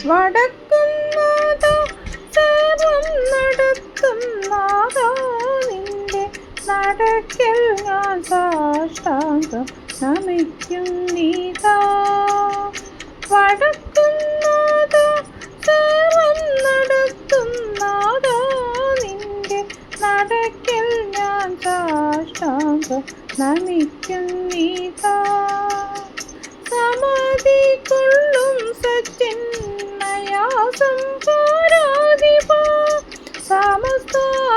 വടക്കും നാഥാ സർവം നടത്തും നാഥാ നിന്റെ നടക്കൽ ഞാൻ സാഷ്ടാംഗം നമിക്കും നീതാ. വടക്കും നാഥാ സർവം നടത്തും നാഥാ നിന്റെ നടക്കൽ ഞാൻ സാഷ്ടാംഗം നമിക്കും നീതാ. സമാധി കൊള്ളും സച്ചിന്മയാസം പോരാധിപ സമസ്താപരാധവും